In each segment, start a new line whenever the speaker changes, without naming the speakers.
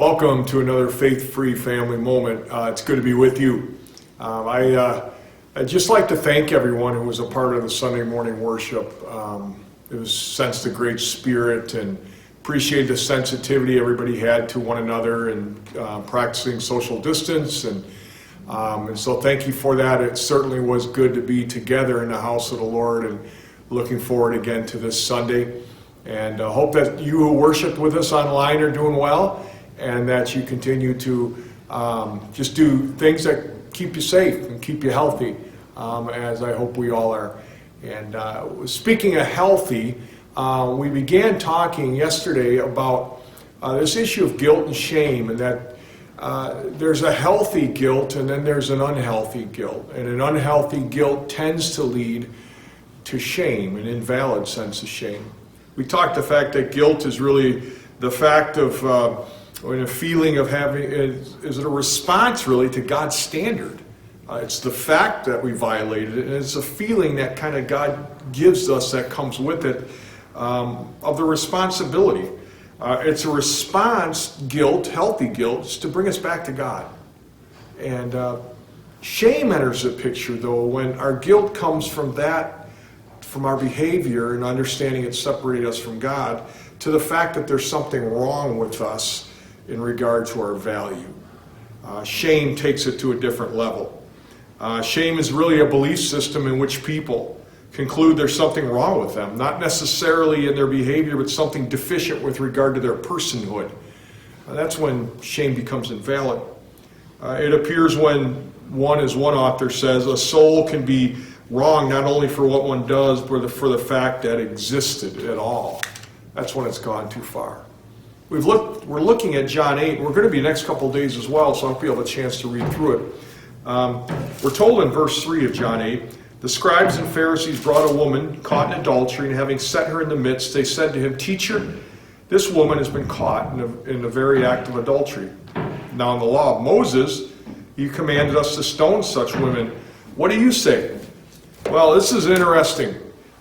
Welcome to another faith-free family moment. It's good to be with you. I'd just like to thank everyone who was a part of the Sunday morning worship. It was sensed a great spirit and appreciate the sensitivity everybody had to one another and practicing social distance. And so thank you for that. It certainly was good to be together in the house of the Lord, and looking forward again to this Sunday. And hope that you who worshiped with us online are doing well, and that you continue to just do things that keep you safe and keep you healthy, as I hope we all are. And speaking of healthy, we began talking yesterday about this issue of guilt and shame, and that there's a healthy guilt and then there's an unhealthy guilt. And an unhealthy guilt tends to lead to shame, an invalid sense of shame. We talked the fact that guilt is really the fact of a feeling of having, is it a response really to God's standard? It's the fact that we violated it, and it's a feeling that kind of God gives us that comes with it, of the responsibility. It's a response, guilt, healthy guilt, to bring us back to God. And shame enters the picture, though, when our guilt comes from our behavior and understanding it separated us from God, to the fact that there's something wrong with us in regard to our value. Shame takes it to a different level. Shame is really a belief system in which people conclude there's something wrong with them, not necessarily in their behavior, but something deficient with regard to their personhood. That's when shame becomes invalid. It appears when one, as one author says, a soul can be wrong not only for what one does, but for the fact that it existed at all. That's when it's gone too far. We're looking at John 8. We're going to be the next couple of days as well, so I hope you have a chance to read through it. We're told in verse 3 of John 8, the scribes and Pharisees brought a woman caught in adultery, and having set her in the midst, they said to him, "Teacher, this woman has been caught in the very act of adultery. Now in the law of Moses, he commanded us to stone such women. What do you say?" Well, this is an interesting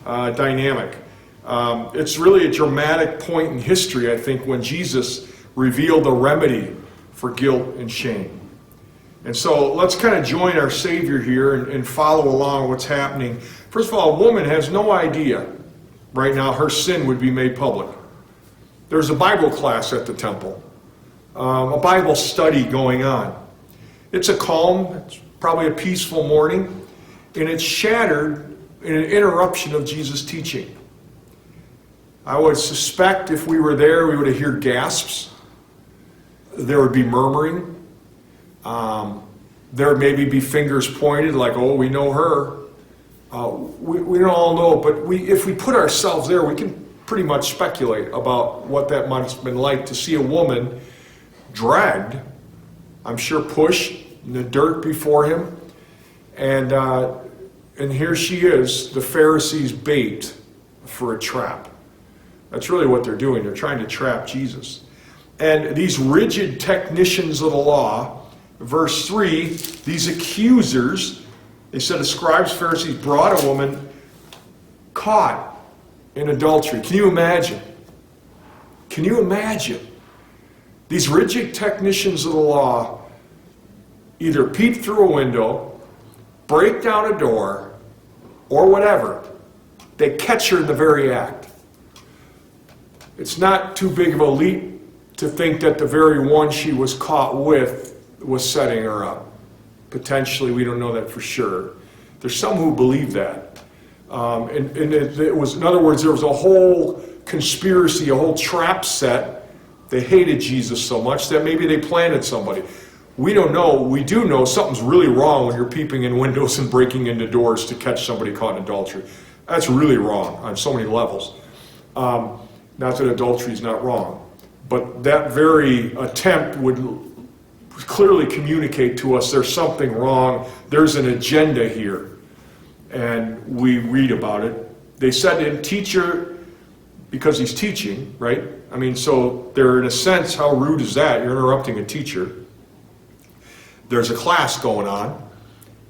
dynamic. It's really a dramatic point in history, I think, when Jesus revealed the remedy for guilt and shame. And so let's kind of join our Savior here and follow along what's happening. First of all, a woman has no idea right now her sin would be made public. There's a Bible class at the temple, a Bible study going on. It's a calm, it's probably a peaceful morning, and it's shattered in an interruption of Jesus' teaching. I would suspect if we were there, we would have heard gasps. There would be murmuring. There would maybe be fingers pointed like, "Oh, we know her." We don't all know, but if we put ourselves there, we can pretty much speculate about what that must have been like to see a woman dragged, I'm sure pushed in the dirt before him. And here she is, the Pharisees' bait for a trap. That's really what they're doing. They're trying to trap Jesus. And these rigid technicians of the law, verse 3, these accusers, they said the scribes, Pharisees brought a woman caught in adultery. Can you imagine? Can you imagine? These rigid technicians of the law either peep through a window, break down a door, or whatever. They catch her in the very act. It's not too big of a leap to think that the very one she was caught with was setting her up. Potentially, we don't know that for sure. There's some who believe that. And it was, in other words, there was a whole conspiracy, a whole trap set. They hated Jesus so much that maybe they planted somebody. We don't know. We do know something's really wrong when you're peeping in windows and breaking into doors to catch somebody caught in adultery. That's really wrong on so many levels. Not that adultery is not wrong, but that very attempt would clearly communicate to us there's something wrong, there's an agenda here. And we read about it. They said to him, "Teacher," because he's teaching, right? I mean, so they're in a sense, how rude is that? You're interrupting a teacher. There's a class going on.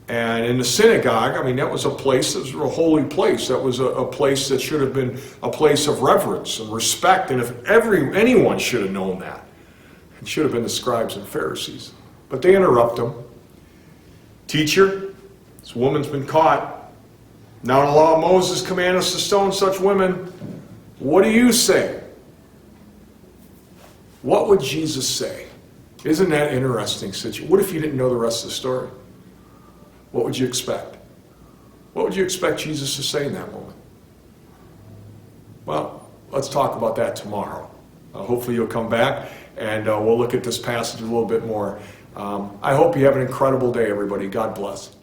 And in the synagogue, I mean, that was a place, that was a holy place. That was a place that should have been a place of reverence and respect. And if anyone should have known that. It should have been the scribes and Pharisees. But they interrupt him. Teacher, this woman's been caught. Now the law of Moses commands us to stone such women. What do you say? What would Jesus say? Isn't that interesting situation? What if you didn't know the rest of the story? What would you expect? What would you expect Jesus to say in that moment? Well, let's talk about that tomorrow. Hopefully you'll come back and we'll look at this passage a little bit more. I hope you have an incredible day, everybody. God bless.